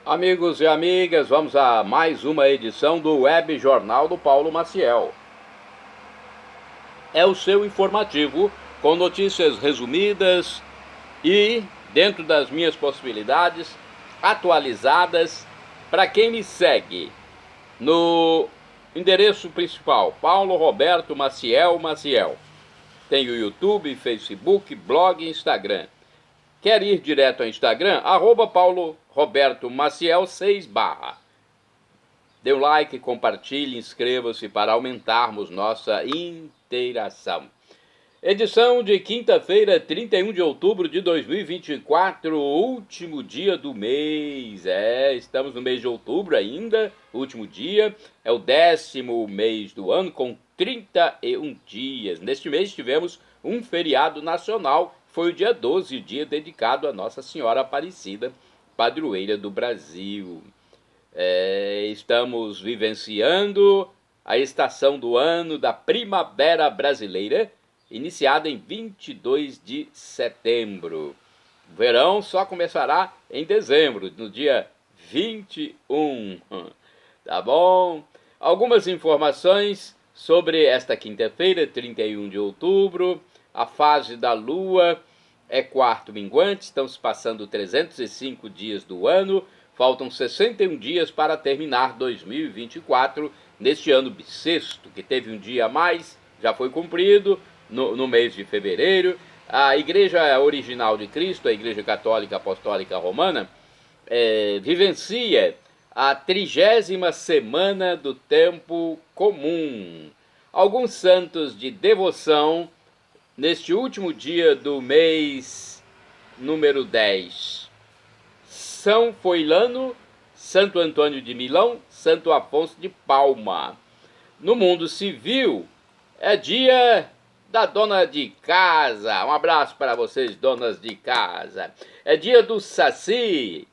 Amigos e amigas, vamos a mais uma edição do Web Jornal do Paulo Maciel. É o seu informativo com notícias resumidas e, dentro das minhas possibilidades, atualizadas para quem me segue no endereço principal, Paulo Roberto Maciel Maciel. Tem o YouTube, Facebook, blog e Instagram. Quer ir direto ao Instagram? Paulo Roberto Maciel 6 barra. Dê um like, compartilhe, inscreva-se para aumentarmos nossa interação. Edição de quinta-feira, 31 de outubro de 2024, último dia do mês. Estamos no mês de outubro ainda, último dia. É o 10º mês do ano com 31 dias. Neste mês tivemos um feriado nacional. Foi o dia 12, o dia dedicado a Nossa Senhora Aparecida, padroeira do Brasil. Estamos vivenciando a estação do ano da Primavera Brasileira, iniciada em 22 de setembro. O verão só começará em dezembro, no dia 21. Tá bom? Algumas informações sobre esta quinta-feira, 31 de outubro. A fase da Lua é quarto minguante, estão se passando 305 dias do ano, faltam 61 dias para terminar 2024, neste ano bissexto, que teve um dia a mais, já foi cumprido no mês de fevereiro. A Igreja Original de Cristo, a Igreja Católica Apostólica Romana, vivencia a 30ª semana do tempo comum. Alguns santos de devoção neste último dia do mês número 10. São Foilano, Santo Antônio de Milão, Santo Afonso de Palma. No mundo civil, é dia da dona de casa. Um abraço para vocês, donas de casa. É dia do Saci.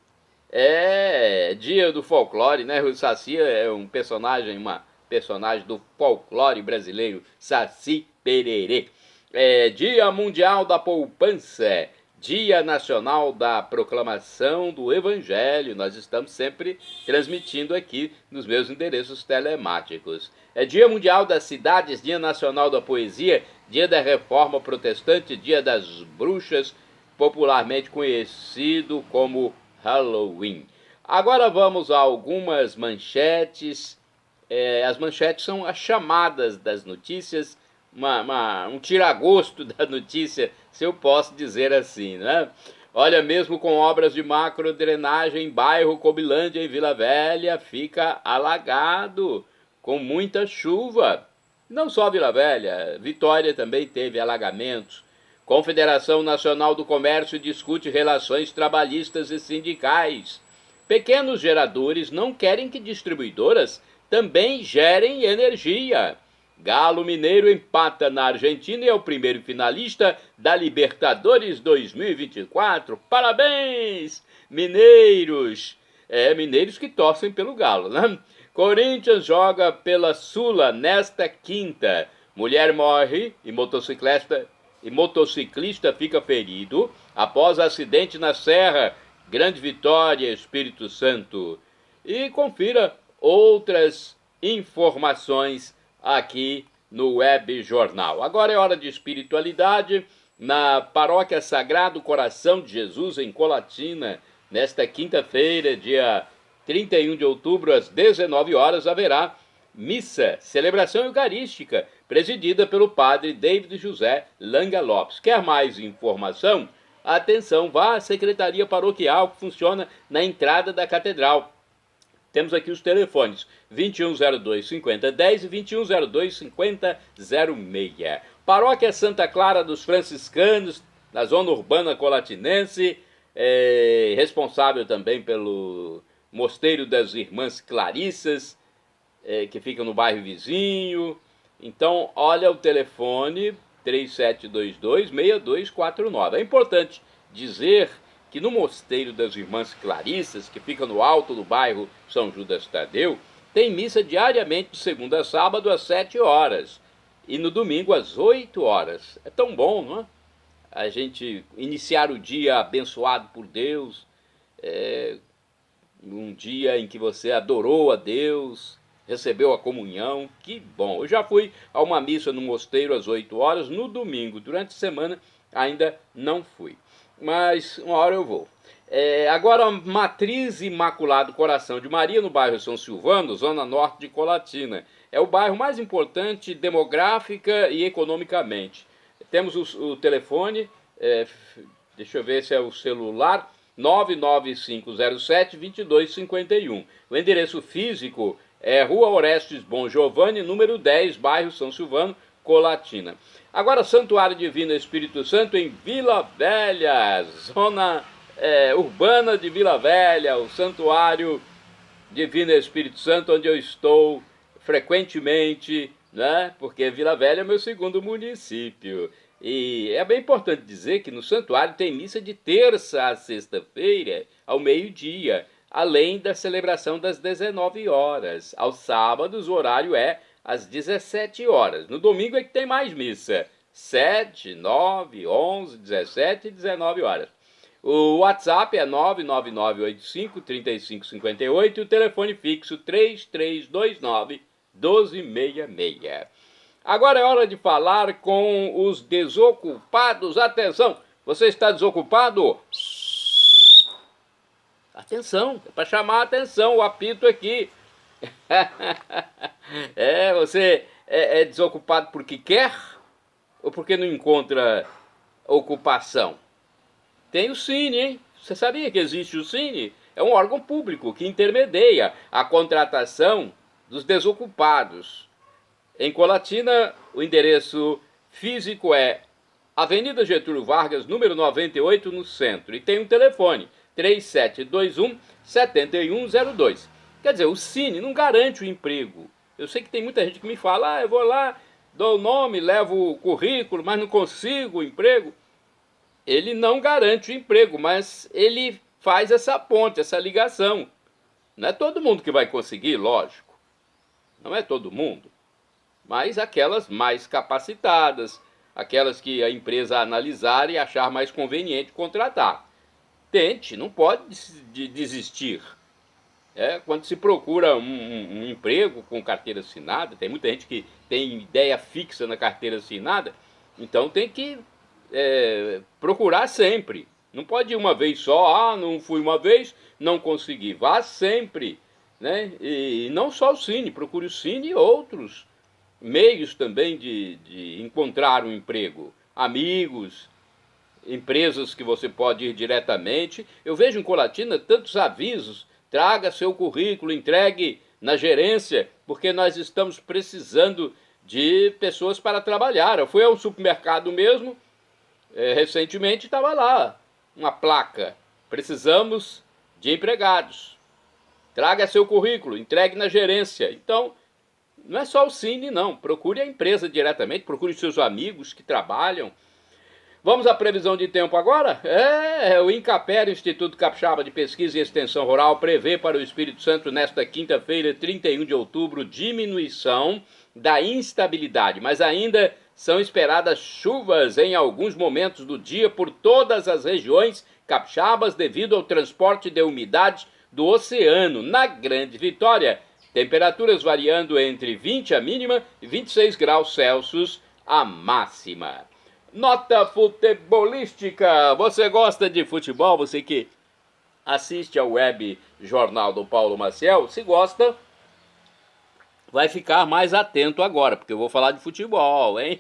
É dia do folclore, né? O Saci é uma personagem do folclore brasileiro, Saci Pererê. Dia Mundial da Poupança, Dia Nacional da Proclamação do Evangelho. Nós estamos sempre transmitindo aqui nos meus endereços telemáticos. É Dia Mundial das Cidades, Dia Nacional da Poesia, Dia da Reforma Protestante, Dia das Bruxas, popularmente conhecido como Halloween. Agora vamos a algumas manchetes. As manchetes são as chamadas das notícias, um tiragosto da notícia, se eu posso dizer assim, né? Olha, mesmo com obras de macrodrenagem, bairro Cobilândia, em Vila Velha, fica alagado, com muita chuva. Não só Vila Velha, Vitória também teve alagamentos. Confederação Nacional do Comércio discute relações trabalhistas e sindicais. Pequenos geradores não querem que distribuidoras também gerem energia. Galo Mineiro empata na Argentina e é o primeiro finalista da Libertadores 2024. Parabéns, mineiros! Mineiros que torcem pelo Galo, né? Corinthians joga pela Sula nesta quinta. Mulher morre e motociclista fica ferido após acidente na Serra. Grande Vitória, Espírito Santo. E confira outras informações aqui no Web Jornal. Agora é hora de espiritualidade na Paróquia Sagrado Coração de Jesus, em Colatina. Nesta quinta-feira, dia 31 de outubro, às 19 horas, haverá missa, celebração eucarística, presidida pelo padre David José Langa Lopes. Quer mais informação? Atenção, vá à secretaria paroquial que funciona na entrada da catedral. Temos aqui os telefones 2102-5010 e 2102-5006. Paróquia Santa Clara dos Franciscanos, na zona urbana colatinense, responsável também pelo Mosteiro das Irmãs Clarissas, que fica no bairro vizinho. Então, olha o telefone 3722-6249. É importante dizer que no Mosteiro das Irmãs Clarissas, que fica no alto do bairro São Judas Tadeu, tem missa diariamente de segunda a sábado às 7 horas e no domingo às 8 horas. É tão bom, não é? A gente iniciar o dia abençoado por Deus, um dia em que você adorou a Deus, recebeu a comunhão, que bom. Eu já fui a uma missa no mosteiro às 8 horas, no domingo. Durante a semana ainda não fui, mas uma hora eu vou. Agora, a Matriz Imaculado Coração de Maria, no bairro São Silvano, zona norte de Colatina. É o bairro mais importante demográfica e economicamente. Temos o telefone, deixa eu ver se é o celular, 99507-2251. O endereço físico é Rua Orestes Bom Giovanni, número 10, bairro São Silvano, Colatina. Agora, Santuário Divino Espírito Santo em Vila Velha, zona urbana de Vila Velha, o Santuário Divino Espírito Santo, onde eu estou frequentemente, né? Porque Vila Velha é meu segundo município. E é bem importante dizer que no santuário tem missa de terça a sexta-feira, ao meio-dia, além da celebração das 19 horas. Aos sábados, o horário é às 17 horas. No domingo é que tem mais missa, 7, 9, 11, 17 e 19 horas. O WhatsApp é 99985-3558 e o telefone fixo 3329-1266. Agora é hora de falar com os desocupados. Atenção, você está desocupado? Atenção, é para chamar a atenção, o apito aqui. Você é desocupado porque quer ou porque não encontra ocupação? Tem o Cine, hein? Você sabia que existe o Cine? É um órgão público que intermedia a contratação dos desocupados. Em Colatina, o endereço físico é Avenida Getúlio Vargas, número 98, no centro. E tem um telefone, 3721-7102. Quer dizer, o Cine não garante o emprego. Eu sei que tem muita gente que me fala, eu vou lá, dou o nome, levo o currículo, mas não consigo o emprego. Ele não garante o emprego, mas ele faz essa ponte, essa ligação. Não é todo mundo que vai conseguir, lógico. Não é todo mundo. Mas aquelas mais capacitadas, aquelas que a empresa analisar e achar mais conveniente contratar. Tente, não pode desistir. Quando se procura um emprego com carteira assinada, tem muita gente que tem ideia fixa na carteira assinada, então tem que procurar sempre. Não pode ir uma vez só, não fui uma vez, não consegui. Vá sempre, né? E não só o Cine, procure o Cine e outros meios também de encontrar um emprego. Amigos, empresas que você pode ir diretamente. Eu vejo em Colatina tantos avisos, traga seu currículo, entregue na gerência, porque nós estamos precisando de pessoas para trabalhar. Eu fui ao supermercado mesmo, recentemente estava lá uma placa, precisamos de empregados, traga seu currículo, entregue na gerência. Então, não é só o Cine, não, procure a empresa diretamente, procure seus amigos que trabalham. Vamos à previsão de tempo agora? O INCAPER, Instituto Capixaba de Pesquisa e Extensão Rural, prevê para o Espírito Santo nesta quinta-feira, 31 de outubro, diminuição da instabilidade, mas ainda são esperadas chuvas em alguns momentos do dia por todas as regiões capixabas devido ao transporte de umidade do oceano. Na Grande Vitória, temperaturas variando entre 20 a mínima e 26 graus Celsius a máxima. Nota futebolística. Você gosta de futebol? Você que assiste ao web jornal do Paulo Maciel, se gosta, vai ficar mais atento agora, porque eu vou falar de futebol, hein?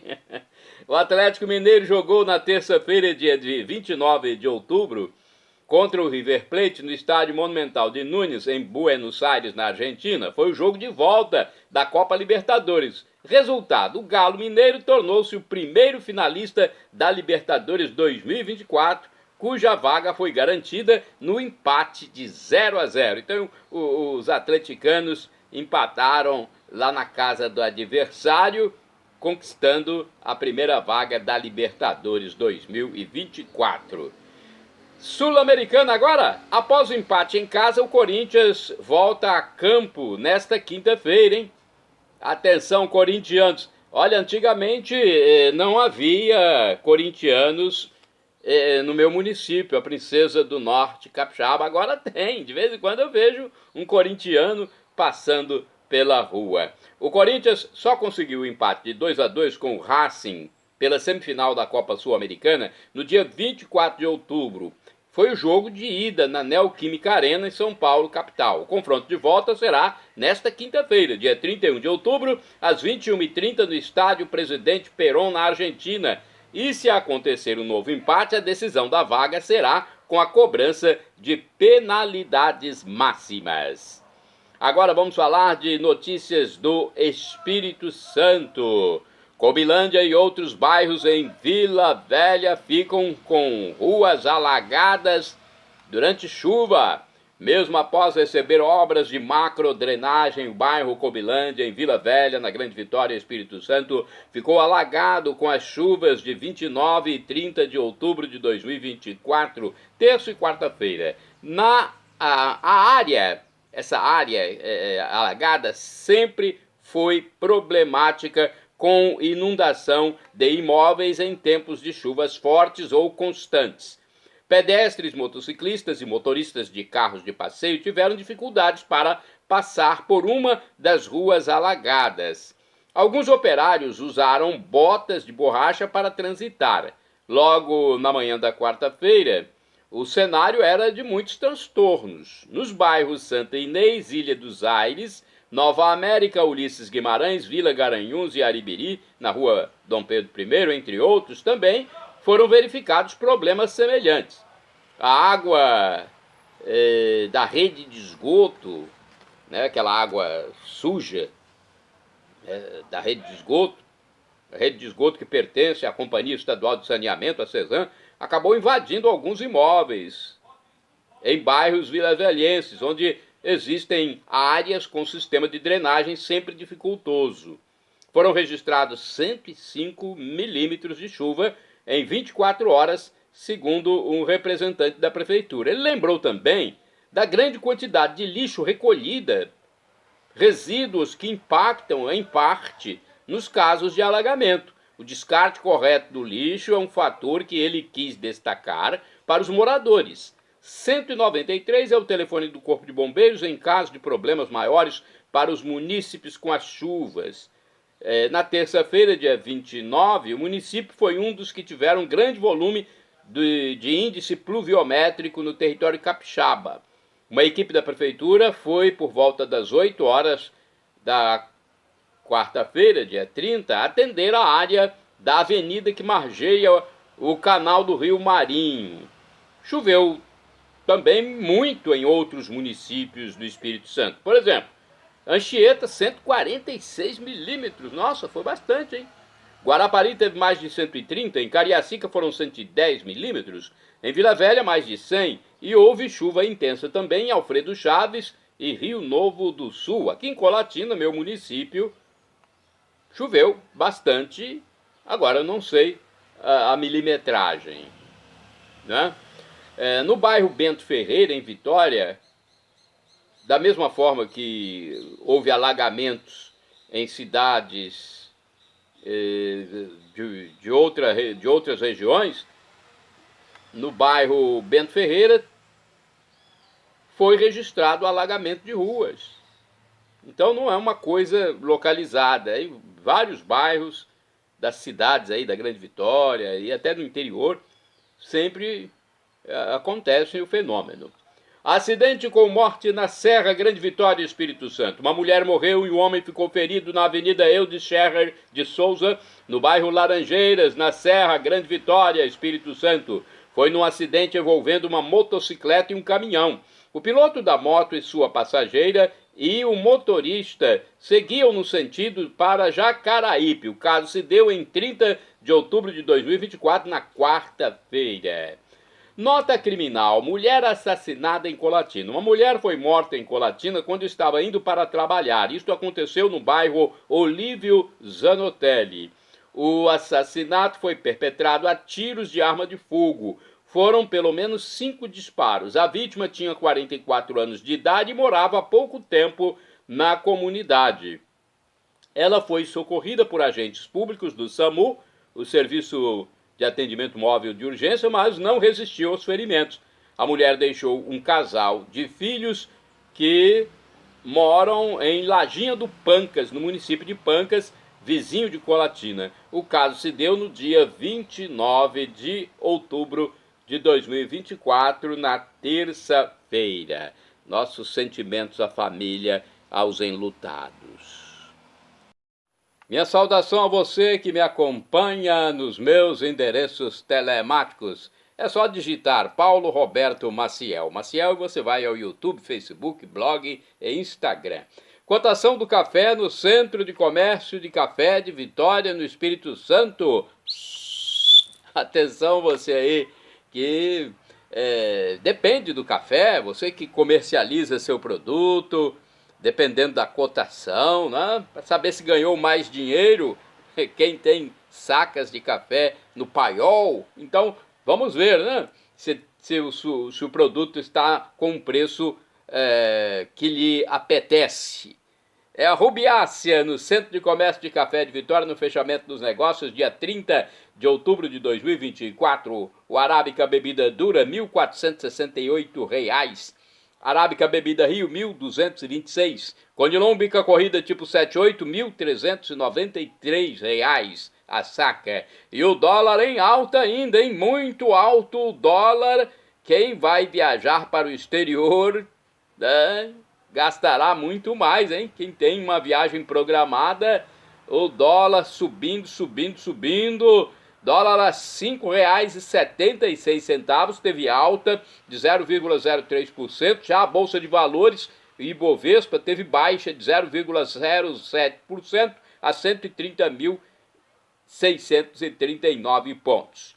O Atlético Mineiro jogou na terça-feira, dia 29 de outubro, contra o River Plate no estádio Monumental de Núñez, em Buenos Aires, na Argentina. Foi o jogo de volta da Copa Libertadores. Resultado, o Galo Mineiro tornou-se o primeiro finalista da Libertadores 2024, cuja vaga foi garantida no empate de 0-0. Então, os atleticanos empataram lá na casa do adversário, conquistando a primeira vaga da Libertadores 2024. Sul-Americana agora, após o empate em casa, o Corinthians volta a campo nesta quinta-feira, hein? Atenção, corintianos. Olha, antigamente não havia corintianos no meu município, a Princesa do Norte, Capixaba. Agora tem, de vez em quando eu vejo um corintiano passando pela rua. O Corinthians só conseguiu o empate de 2-2 com o Racing pela semifinal da Copa Sul-Americana no dia 24 de outubro. Foi o jogo de ida na Neoquímica Arena em São Paulo, capital. O confronto de volta será nesta quinta-feira, dia 31 de outubro, às 21h30, no estádio Presidente Perón, na Argentina. E se acontecer um novo empate, a decisão da vaga será com a cobrança de penalidades máximas. Agora vamos falar de notícias do Espírito Santo. Cobilândia e outros bairros em Vila Velha ficam com ruas alagadas durante chuva. Mesmo após receber obras de macrodrenagem, o bairro Cobilândia, em Vila Velha, na Grande Vitória, Espírito Santo, ficou alagado com as chuvas de 29 e 30 de outubro de 2024, terça e quarta-feira. Essa área alagada sempre foi problemática, com inundação de imóveis em tempos de chuvas fortes ou constantes. Pedestres, motociclistas e motoristas de carros de passeio tiveram dificuldades para passar por uma das ruas alagadas. Alguns operários usaram botas de borracha para transitar. Logo na manhã da quarta-feira, o cenário era de muitos transtornos. Nos bairros Santa Inês, Ilha dos Aires, Nova América, Ulisses Guimarães, Vila Garanhuns e Aribiri, na rua Dom Pedro I, entre outros, também foram verificados problemas semelhantes. A água da rede de esgoto, né, aquela água suja da rede de esgoto, a rede de esgoto que pertence à Companhia Estadual de Saneamento, a CESAM, acabou invadindo alguns imóveis em bairros vilavelhenses, onde existem áreas com sistema de drenagem sempre dificultoso. Foram registrados 105 milímetros de chuva em 24 horas, segundo um representante da prefeitura. Ele lembrou também da grande quantidade de lixo recolhida, resíduos que impactam, em parte, nos casos de alagamento. O descarte correto do lixo é um fator que ele quis destacar para os moradores. 193 é o telefone do Corpo de Bombeiros em caso de problemas maiores para os munícipes com as chuvas. Na terça-feira, dia 29, o município foi um dos que tiveram grande volume de índice pluviométrico no território capixaba. Uma equipe da prefeitura foi, por volta das 8 horas da quarta-feira, dia 30, atender a área da avenida que margeia o canal do Rio Marinho. Choveu também muito em outros municípios do Espírito Santo. Por exemplo, Anchieta, 146 milímetros. Nossa, foi bastante, hein? Guarapari teve mais de 130, em Cariacica foram 110 milímetros, em Vila Velha mais de 100, e houve chuva intensa também em Alfredo Chaves e Rio Novo do Sul. Aqui em Colatina, meu município, choveu bastante, agora eu não sei a milimetragem, né? No bairro Bento Ferreira, em Vitória, da mesma forma que houve alagamentos em cidades de outras regiões, no bairro Bento Ferreira foi registrado alagamento de ruas. Então não é uma coisa localizada. Em vários bairros das cidades aí da Grande Vitória e até do interior sempre acontece o fenômeno. Acidente com morte na Serra, Grande Vitória, Espírito Santo. Uma mulher morreu e um homem ficou ferido na Avenida Eudes Scherrer de Souza, no bairro Laranjeiras, na Serra, Grande Vitória, Espírito Santo. Foi num acidente envolvendo uma motocicleta e um caminhão. O piloto da moto e sua passageira e o motorista seguiam no sentido para Jacaraípe. O caso se deu em 30 de outubro de 2024, na quarta-feira. Nota criminal: mulher assassinada em Colatina. Uma mulher foi morta em Colatina quando estava indo para trabalhar. Isto aconteceu no bairro Olívio Zanotelli. O assassinato foi perpetrado a tiros de arma de fogo. Foram pelo menos 5 disparos. A vítima tinha 44 anos de idade e morava há pouco tempo na comunidade. Ela foi socorrida por agentes públicos do SAMU, o Serviço de atendimento móvel de urgência, mas não resistiu aos ferimentos. A mulher deixou um casal de filhos que moram em Lajinha do Pancas, no município de Pancas, vizinho de Colatina. O caso se deu no dia 29 de outubro de 2024, na terça-feira. Nossos sentimentos à família, aos enlutados. Minha saudação a você que me acompanha nos meus endereços telemáticos. É só digitar Paulo Roberto Maciel. Maciel, você vai ao YouTube, Facebook, blog e Instagram. Cotação do café no Centro de Comércio de Café de Vitória, no Espírito Santo. Atenção você aí que depende do café, você que comercializa seu produto, dependendo da cotação, né? Para saber se ganhou mais dinheiro, quem tem sacas de café no paiol. Então, vamos ver, né? Se o produto está com um preço que lhe apetece. É a Rubiácea, no Centro de Comércio de Café de Vitória, no fechamento dos negócios, dia 30 de outubro de 2024. O Arábica Bebida Dura, R$ 1.468. Arábica Bebida Rio, R$ 1.226. Conilon Bica Corrida tipo 78, R$ 1.393 a saca. E o dólar em alta ainda, em muito alto o dólar. Quem vai viajar para o exterior, né, gastará muito mais, hein? Quem tem uma viagem programada, o dólar subindo, subindo, subindo. Dólar a R$ 5,76, teve alta de 0,03%. Já a Bolsa de Valores, Ibovespa, teve baixa de 0,07% a 130.639 pontos.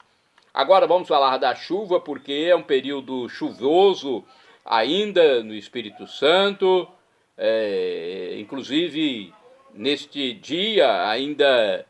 Agora vamos falar da chuva, porque é um período chuvoso ainda no Espírito Santo. Inclusive, neste dia ainda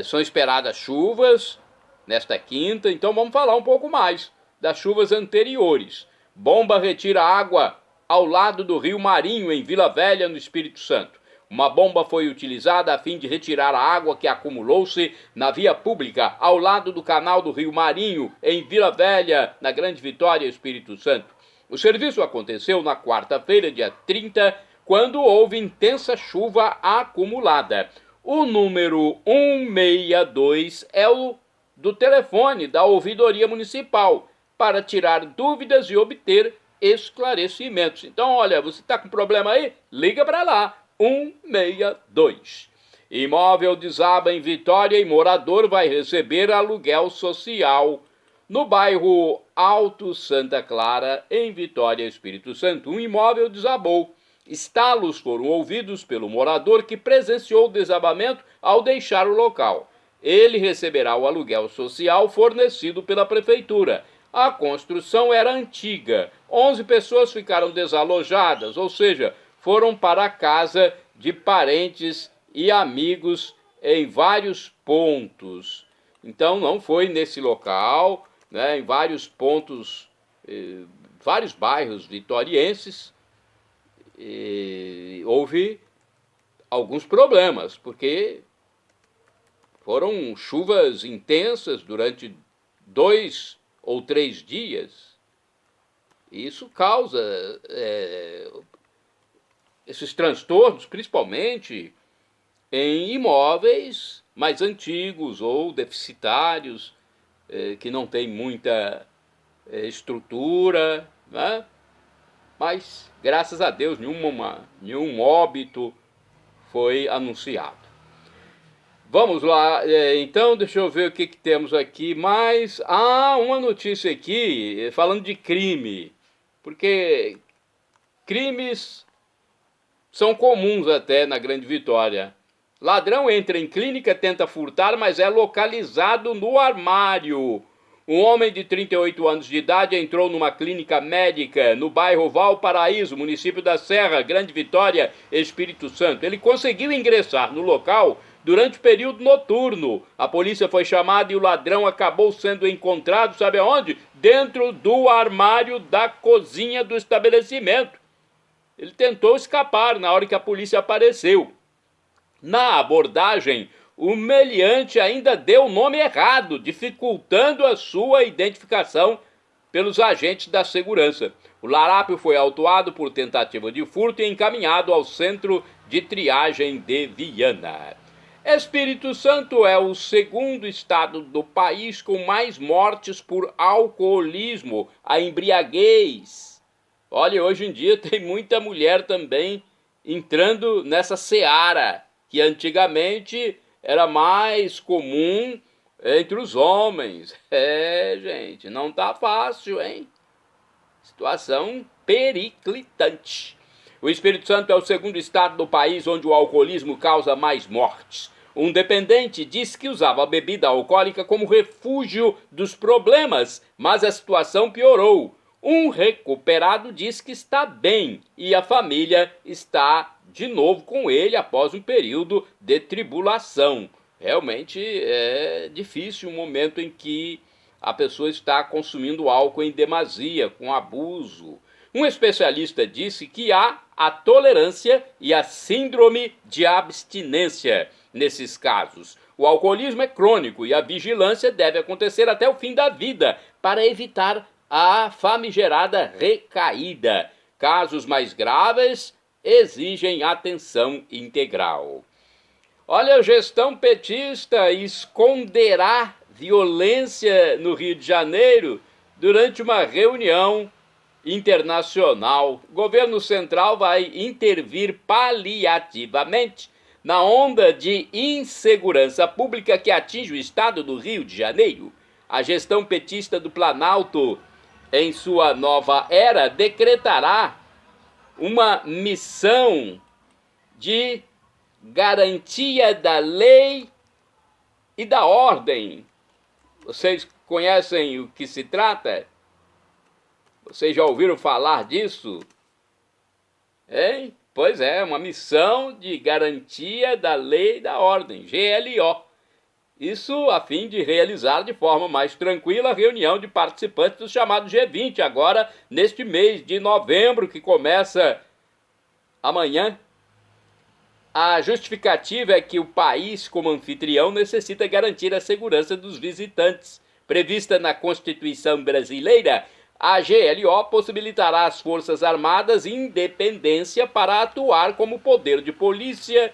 são esperadas chuvas, nesta quinta. Então vamos falar um pouco mais das chuvas anteriores. Bomba retira água ao lado do Rio Marinho, em Vila Velha, no Espírito Santo. Uma bomba foi utilizada a fim de retirar a água que acumulou-se na via pública ao lado do canal do Rio Marinho, em Vila Velha, na Grande Vitória, Espírito Santo. O serviço aconteceu na quarta-feira, dia 30, quando houve intensa chuva acumulada. O número 162 é o do telefone da Ouvidoria Municipal para tirar dúvidas e obter esclarecimentos. Então, olha, você está com problema aí? Liga para lá, 162. Imóvel desaba em Vitória e morador vai receber aluguel social. No bairro Alto Santa Clara, em Vitória, Espírito Santo, um imóvel desabou. Estalos foram ouvidos pelo morador que presenciou o desabamento ao deixar o local. Ele receberá o aluguel social fornecido pela prefeitura. A construção era antiga. 11 pessoas ficaram desalojadas, ou seja, foram para a casa de parentes e amigos em vários pontos. Então não foi nesse local, né, em vários pontos, vários bairros vitorienses, houve alguns problemas, porque foram chuvas intensas durante 2 ou 3 dias. Isso causa esses transtornos, principalmente em imóveis mais antigos ou deficitários, que não tem muita estrutura, né? Mas, graças a Deus, nenhum óbito foi anunciado. Vamos lá, então, deixa eu ver o que temos aqui mais. Uma notícia aqui, falando de crime, porque crimes são comuns até na Grande Vitória. Ladrão entra em clínica, tenta furtar, mas é localizado no armário. Um homem de 38 anos de idade entrou numa clínica médica no bairro Valparaíso, município da Serra, Grande Vitória, Espírito Santo. Ele conseguiu ingressar no local durante o período noturno. A polícia foi chamada e o ladrão acabou sendo encontrado, sabe aonde? Dentro do armário da cozinha do estabelecimento. Ele tentou escapar na hora que a polícia apareceu. Na abordagem, o meliante ainda deu o nome errado, dificultando a sua identificação pelos agentes da segurança. O larápio foi autuado por tentativa de furto e encaminhado ao centro de triagem de Viana. Espírito Santo é o segundo estado do país com mais mortes por alcoolismo, a embriaguez. Olha, hoje em dia tem muita mulher também entrando nessa seara, que antigamente era mais comum entre os homens. Gente, não tá fácil, hein? Situação periclitante. O Espírito Santo é o segundo estado do país onde o alcoolismo causa mais mortes. Um dependente disse que usava a bebida alcoólica como refúgio dos problemas, mas a situação piorou. Um recuperado diz que está bem e a família está de novo com ele após um período de tribulação. Realmente é difícil o momento em que a pessoa está consumindo álcool em demasia, com abuso. Um especialista disse que há a tolerância e a síndrome de abstinência nesses casos. O alcoolismo é crônico e a vigilância deve acontecer até o fim da vida para evitar a famigerada recaída. Casos mais graves exigem atenção integral. Olha, a gestão petista esconderá violência no Rio de Janeiro durante uma reunião internacional. O governo central vai intervir paliativamente na onda de insegurança pública que atinge o estado do Rio de Janeiro. A gestão petista do Planalto, em sua nova era, decretará uma missão de garantia da lei e da ordem. Vocês conhecem o que se trata? Vocês já ouviram falar disso? Hein? Pois é, uma missão de garantia da lei e da ordem, GLO. Isso a fim de realizar de forma mais tranquila a reunião de participantes do chamado G20, agora neste mês de novembro, que começa amanhã. A justificativa é que o país, como anfitrião, necessita garantir a segurança dos visitantes. Prevista na Constituição brasileira, a GLO possibilitará às Forças Armadas independência para atuar como poder de polícia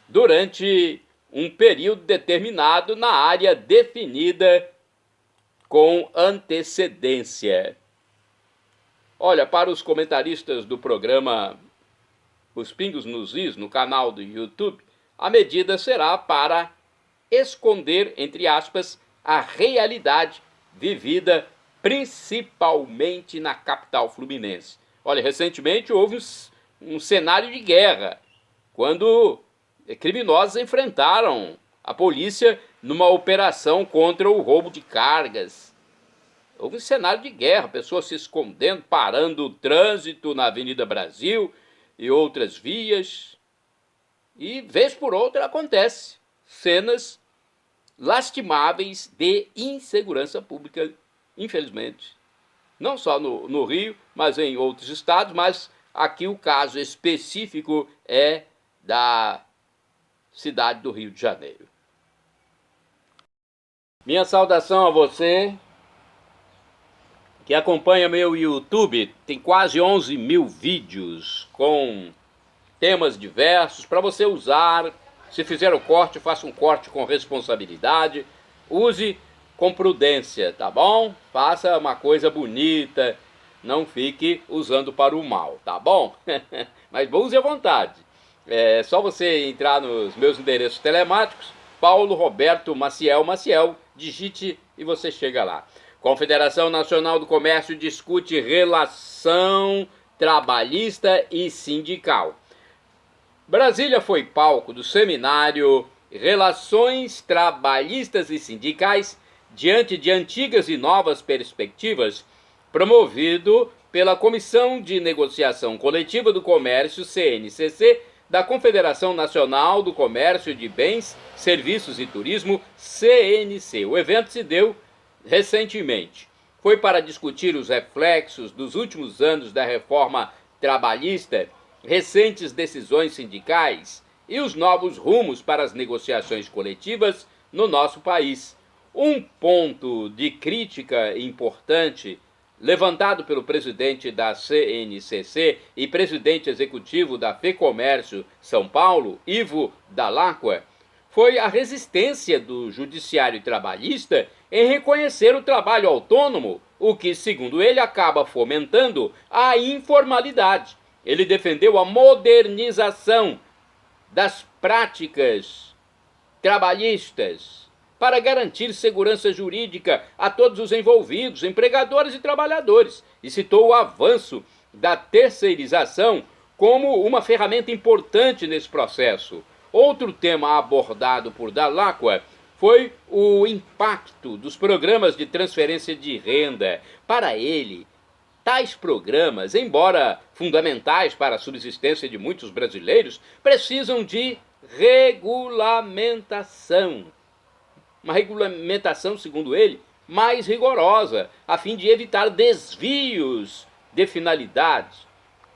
durante um período determinado na área definida com antecedência. Olha, para os comentaristas do programa Os Pingos nos Is, no canal do YouTube, a medida será para esconder, entre aspas, a realidade vivida principalmente na capital fluminense. Olha, recentemente houve um cenário de guerra, quando criminosos enfrentaram a polícia numa operação contra o roubo de cargas. Houve um cenário de guerra, pessoas se escondendo, parando o trânsito na Avenida Brasil e outras vias. E, vez por outra, acontece cenas lastimáveis de insegurança pública, infelizmente. Não só no Rio, mas em outros estados, mas aqui o caso específico é da cidade do Rio de Janeiro. Minha saudação a você que acompanha meu YouTube. Tem quase 11 mil vídeos com temas diversos para você usar. Se fizer o corte, faça um corte com responsabilidade. Use com prudência, tá bom? Faça uma coisa bonita. Não fique usando para o mal, tá bom? Mas use à vontade. É só você entrar nos meus endereços telemáticos, Paulo Roberto Maciel, digite e você chega lá. Confederação Nacional do Comércio discute relação trabalhista e sindical. Brasília foi palco do seminário Relações Trabalhistas e Sindicais diante de antigas e novas perspectivas, promovido pela Comissão de Negociação Coletiva do Comércio, CNCC, da Confederação Nacional do Comércio de Bens, Serviços e Turismo, CNC. O evento se deu recentemente. Foi para discutir os reflexos dos últimos anos da reforma trabalhista, recentes decisões sindicais e os novos rumos para as negociações coletivas no nosso país. Um ponto de crítica importante levantado pelo presidente da CNCC e presidente executivo da FEComércio São Paulo, Ivo Dall'Acqua, foi a resistência do judiciário trabalhista em reconhecer o trabalho autônomo, o que, segundo ele, acaba fomentando a informalidade. Ele defendeu a modernização das práticas trabalhistas para garantir segurança jurídica a todos os envolvidos, empregadores e trabalhadores, e citou o avanço da terceirização como uma ferramenta importante nesse processo. Outro tema abordado por Dall'Acqua foi o impacto dos programas de transferência de renda. Para ele, tais programas, embora fundamentais para a subsistência de muitos brasileiros, precisam de regulamentação. Uma regulamentação, segundo ele, mais rigorosa, a fim de evitar desvios de finalidade.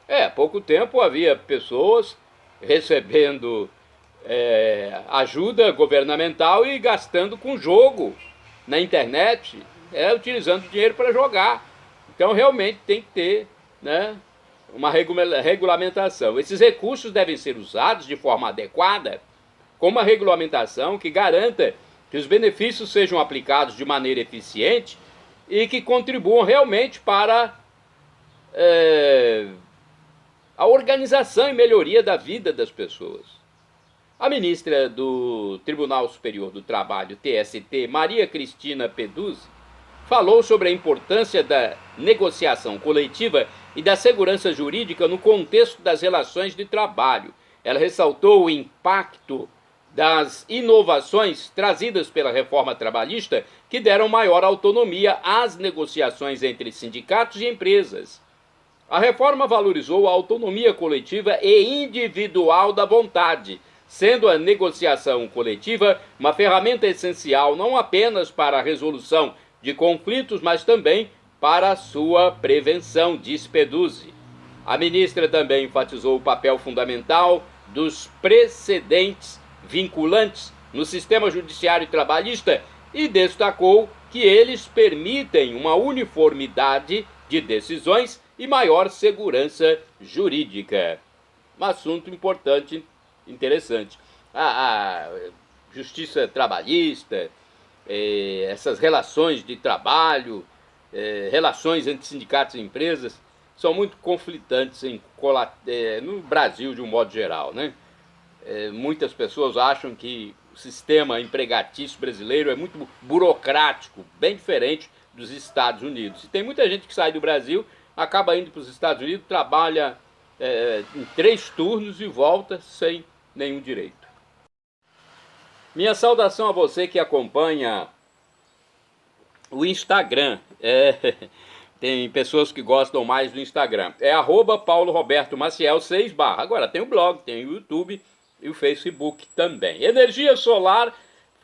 Há pouco tempo havia pessoas recebendo ajuda governamental e gastando com jogo na internet, utilizando dinheiro para jogar. Então realmente tem que ter, uma regulamentação. Esses recursos devem ser usados de forma adequada, com uma regulamentação que garanta que os benefícios sejam aplicados de maneira eficiente e que contribuam realmente para a organização e melhoria da vida das pessoas. A ministra do Tribunal Superior do Trabalho, TST, Maria Cristina Peduzzi, falou sobre a importância da negociação coletiva e da segurança jurídica no contexto das relações de trabalho. Ela ressaltou o impacto das inovações trazidas pela reforma trabalhista que deram maior autonomia às negociações entre sindicatos e empresas. A reforma valorizou a autonomia coletiva e individual da vontade, sendo a negociação coletiva uma ferramenta essencial não apenas para a resolução de conflitos, mas também para a sua prevenção, diz Peduzzi. A ministra também enfatizou o papel fundamental dos precedentes vinculantes no sistema judiciário trabalhista e destacou que eles permitem uma uniformidade de decisões e maior segurança jurídica. Um assunto importante, interessante. A justiça trabalhista, essas relações de trabalho, relações entre sindicatos e empresas, são muito conflitantes no Brasil de um modo geral, muitas pessoas acham que o sistema empregatício brasileiro é muito burocrático, bem diferente dos Estados Unidos. E tem muita gente que sai do Brasil, acaba indo para os Estados Unidos, trabalha em 3 turnos e volta sem nenhum direito. Minha saudação a você que acompanha o Instagram. Tem pessoas que gostam mais do Instagram. É @PauloRobertoMaciel 6 barra. Agora tem o blog, tem o YouTube e o Facebook também. Energia solar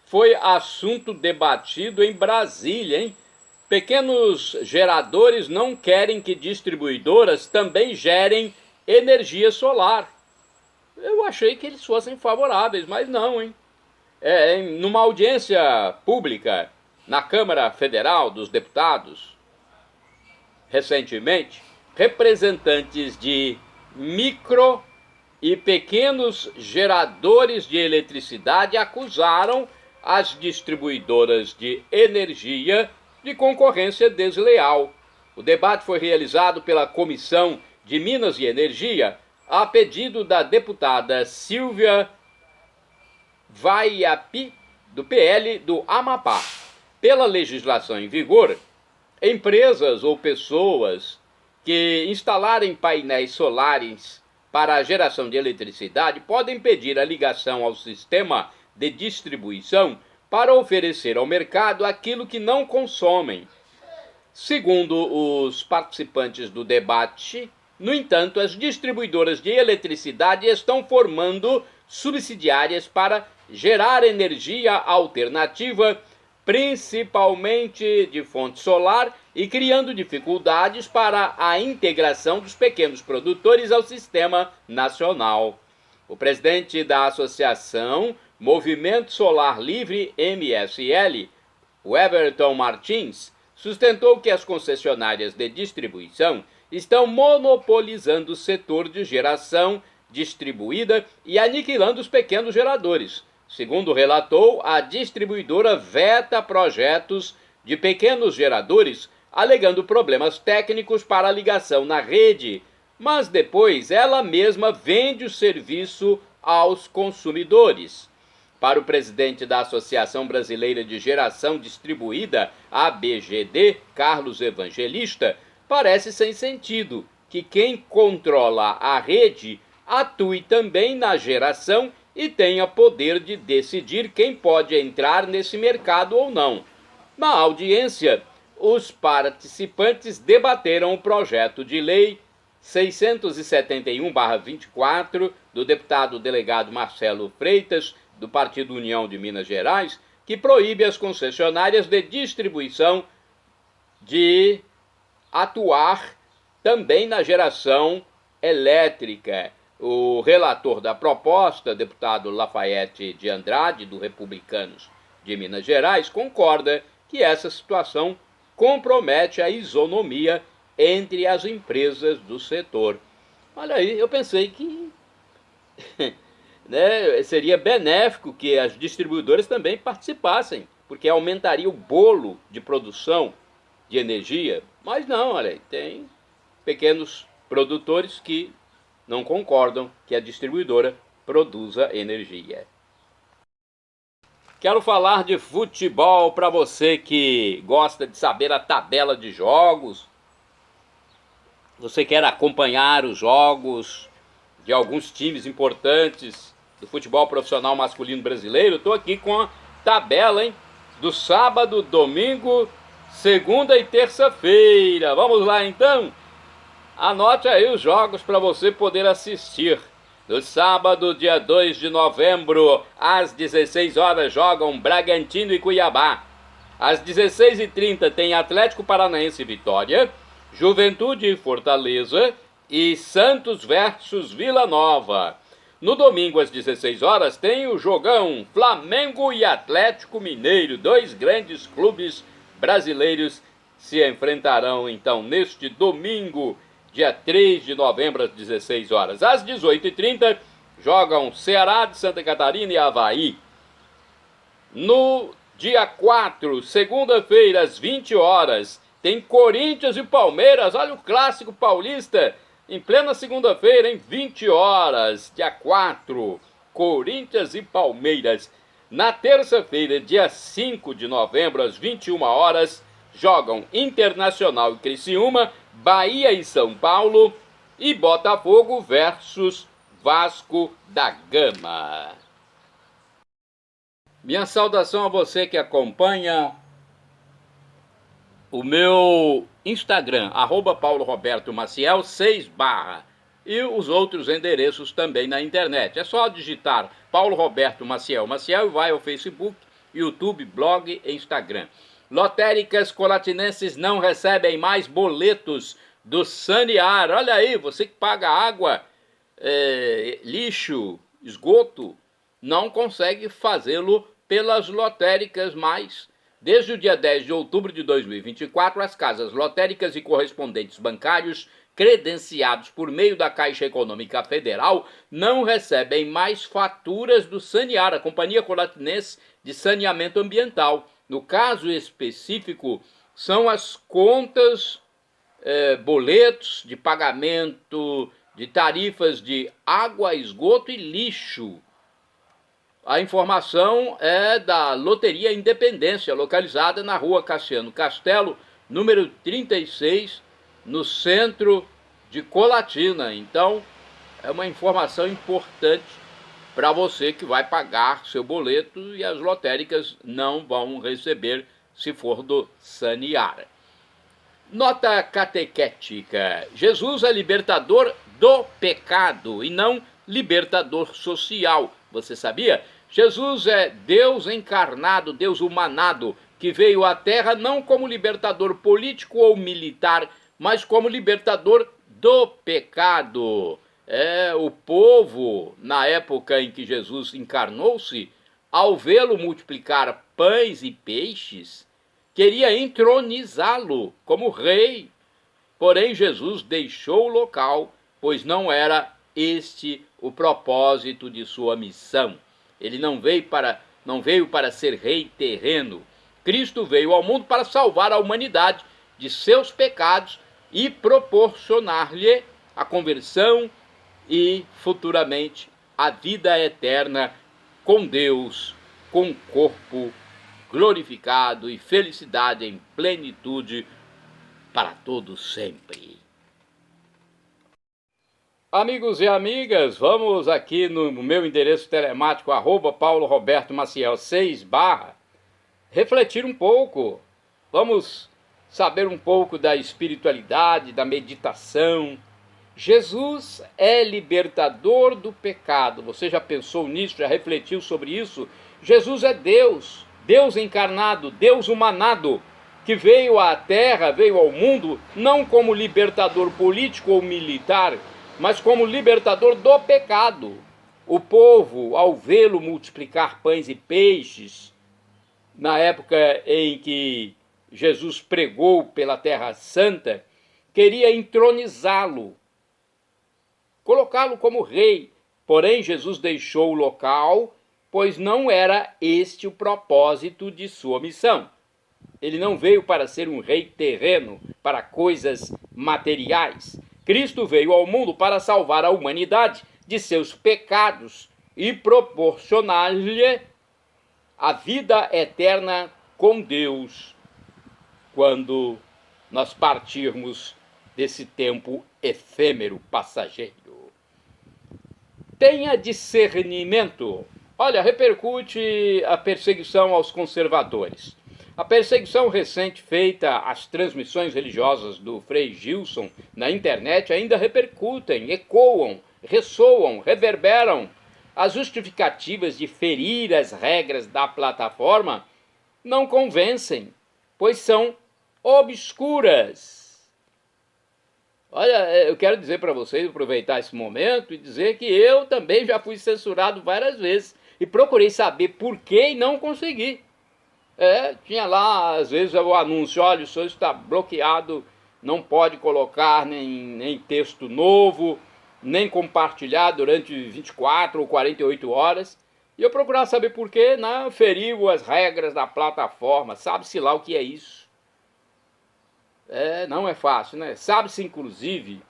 foi assunto debatido em Brasília, hein? Pequenos geradores não querem que distribuidoras também gerem energia solar. Eu achei que eles fossem favoráveis, mas não, hein? Numa audiência pública na Câmara Federal dos Deputados, recentemente, representantes de micro e pequenos geradores de eletricidade acusaram as distribuidoras de energia de concorrência desleal. O debate foi realizado pela Comissão de Minas e Energia a pedido da deputada Silvia Vaiapi, do PL do Amapá. Pela legislação em vigor, empresas ou pessoas que instalarem painéis solares para a geração de eletricidade podem pedir a ligação ao sistema de distribuição para oferecer ao mercado aquilo que não consomem. Segundo os participantes do debate, no entanto, as distribuidoras de eletricidade estão formando subsidiárias para gerar energia alternativa, principalmente de fonte solar, e criando dificuldades para a integração dos pequenos produtores ao sistema nacional. O presidente da associação Movimento Solar Livre MSL, o Everton Martins, sustentou que as concessionárias de distribuição estão monopolizando o setor de geração distribuída e aniquilando os pequenos geradores. Segundo relatou, a distribuidora veta projetos de pequenos geradores, alegando problemas técnicos para a ligação na rede, mas depois ela mesma vende o serviço aos consumidores. Para o presidente da Associação Brasileira de Geração Distribuída, ABGD, Carlos Evangelista, parece sem sentido que quem controla a rede atue também na geração e tenha poder de decidir quem pode entrar nesse mercado ou não. Na audiência, os participantes debateram o projeto de lei 671/24 do deputado delegado Marcelo Freitas, do Partido União de Minas Gerais, que proíbe as concessionárias de distribuição de atuar também na geração elétrica. O relator da proposta, deputado Lafayette de Andrade, do Republicanos de Minas Gerais, concorda que essa situação compromete a isonomia entre as empresas do setor. Olha aí, eu pensei que seria benéfico que as distribuidoras também participassem, porque aumentaria o bolo de produção de energia. Mas não, olha aí, tem pequenos produtores que não concordam que a distribuidora produza energia. Quero falar de futebol para você que gosta de saber a tabela de jogos. Você quer acompanhar os jogos de alguns times importantes do futebol profissional masculino brasileiro? Estou aqui com a tabela, hein? Do sábado, domingo, segunda e terça-feira. Vamos lá então? Anote aí os jogos para você poder assistir. No sábado, dia 2 de novembro, às 16 horas, jogam Bragantino e Cuiabá. Às 16h30 tem Atlético Paranaense e Vitória, Juventude e Fortaleza e Santos versus Vila Nova. No domingo, às 16 horas, tem o jogão Flamengo e Atlético Mineiro. Dois grandes clubes brasileiros se enfrentarão, então, neste domingo, dia 3 de novembro, às 16 horas. Às 18h30, jogam Ceará de Santa Catarina e Avaí. No dia 4, segunda-feira, às 20 horas, tem Corinthians e Palmeiras. Olha o clássico paulista, em plena segunda-feira, em 20 horas, dia 4, Corinthians e Palmeiras. Na terça-feira, dia 5 de novembro, às 21 horas, jogam Internacional e Criciúma, Bahia e São Paulo e Botafogo versus Vasco da Gama. Minha saudação a você que acompanha o meu Instagram, @PauloRobertoMaciel 6/, e os outros endereços também na internet. É só digitar Paulo Roberto Maciel e vai ao Facebook, YouTube, blog e Instagram. Lotéricas colatinenses não recebem mais boletos do Sanear. Olha aí, você que paga água, lixo, esgoto, não consegue fazê-lo pelas lotéricas mais. Desde o dia 10 de outubro de 2024, as casas lotéricas e correspondentes bancários credenciados por meio da Caixa Econômica Federal não recebem mais faturas do Sanear, a Companhia Colatinense de Saneamento Ambiental. No caso específico, são as contas, boletos de pagamento de tarifas de água, esgoto e lixo. A informação é da Loteria Independência, localizada na rua Cassiano Castelo, número 36, no centro de Colatina. Então, é uma informação importante para você que vai pagar seu boleto e as lotéricas não vão receber se for do Sanear. Nota catequética: Jesus é libertador do pecado e não libertador social. Você sabia? Jesus é Deus encarnado, Deus humanado, que veio à Terra não como libertador político ou militar, mas como libertador do pecado. O povo, na época em que Jesus encarnou-se, ao vê-lo multiplicar pães e peixes, queria entronizá-lo como rei. Porém, Jesus deixou o local, pois não era este o propósito de sua missão. Ele não veio para ser rei terreno. Cristo veio ao mundo para salvar a humanidade de seus pecados e proporcionar-lhe a conversão e, futuramente, a vida eterna com Deus, com corpo glorificado e felicidade em plenitude para todos sempre. Amigos e amigas, vamos aqui no meu endereço telemático, @PauloRobertoMaciel6, refletir um pouco. Vamos saber um pouco da espiritualidade, da meditação. Jesus é libertador do pecado. Você já pensou nisso? Já refletiu sobre isso? Jesus é Deus, Deus encarnado, Deus humanado, que veio à terra, veio ao mundo, não como libertador político ou militar, mas como libertador do pecado. O povo, ao vê-lo multiplicar pães e peixes, na época em que Jesus pregou pela Terra Santa, queria entronizá-lo, colocá-lo como rei. Porém, Jesus deixou o local, pois não era este o propósito de sua missão. Ele não veio para ser um rei terreno, para coisas materiais. Cristo veio ao mundo para salvar a humanidade de seus pecados e proporcionar-lhe a vida eterna com Deus quando nós partirmos desse tempo efêmero, passageiro. Tenha discernimento. Olha, repercute a perseguição aos conservadores. A perseguição recente feita às transmissões religiosas do Frei Gilson na internet ainda repercutem, ecoam, ressoam, reverberam. As justificativas de ferir as regras da plataforma não convencem, pois são obscuras. Olha, eu quero dizer para vocês, aproveitar esse momento e dizer que eu também já fui censurado várias vezes e procurei saber por que e não consegui. Tinha lá, às vezes, o anúncio, olha, o senhor está bloqueado, não pode colocar nem texto novo, nem compartilhar durante 24 ou 48 horas. E eu procurava saber por que não feriu as regras da plataforma, sabe-se lá o que é isso. Não é fácil, né? Sabe-se, inclusive,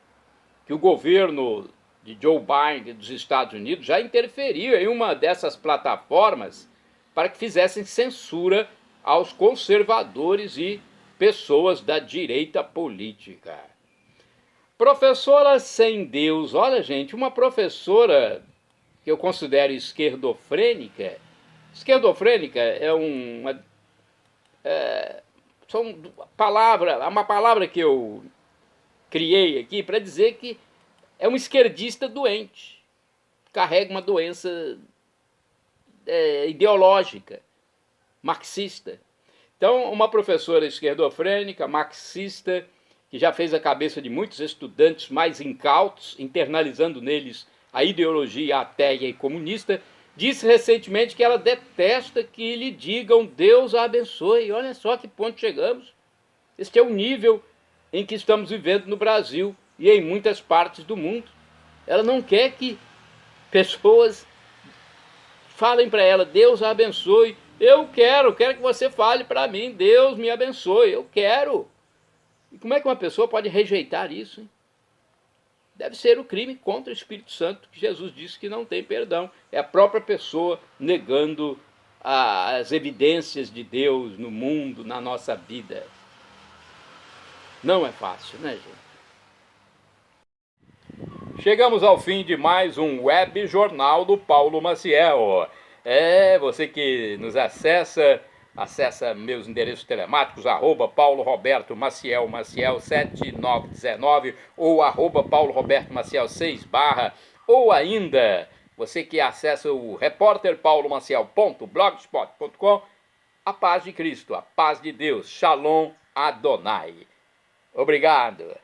que o governo de Joe Biden dos Estados Unidos já interferiu em uma dessas plataformas para que fizessem censura aos conservadores e pessoas da direita política. Professora sem Deus. Olha, gente, uma professora que eu considero esquerdofrênica. Esquerdofrênica é uma palavra que eu criei aqui para dizer que é um esquerdista doente, carrega uma doença ideológica, marxista. Então, uma professora esquerdofrênica, marxista, que já fez a cabeça de muitos estudantes mais incautos, internalizando neles a ideologia ateia e comunista, disse recentemente que ela detesta que lhe digam Deus a abençoe. Olha só que ponto chegamos. Este é o nível em que estamos vivendo no Brasil e em muitas partes do mundo. Ela não quer que pessoas falem para ela, Deus a abençoe. Eu quero que você fale para mim, Deus me abençoe, eu quero. E como é que uma pessoa pode rejeitar isso, hein? Deve ser o crime contra o Espírito Santo, que Jesus disse que não tem perdão. É a própria pessoa negando as evidências de Deus no mundo, na nossa vida. Não é fácil, né, gente? Chegamos ao fim de mais um web jornal do Paulo Maciel. Você que nos acessa meus endereços telemáticos, @PauloRobertoMaciel, Maciel 7919, ou @PauloRobertoMaciel6, ou ainda, você que acessa o repórterpaulomaciel.blogspot.com, a paz de Cristo, a paz de Deus, Shalom Adonai. Obrigado.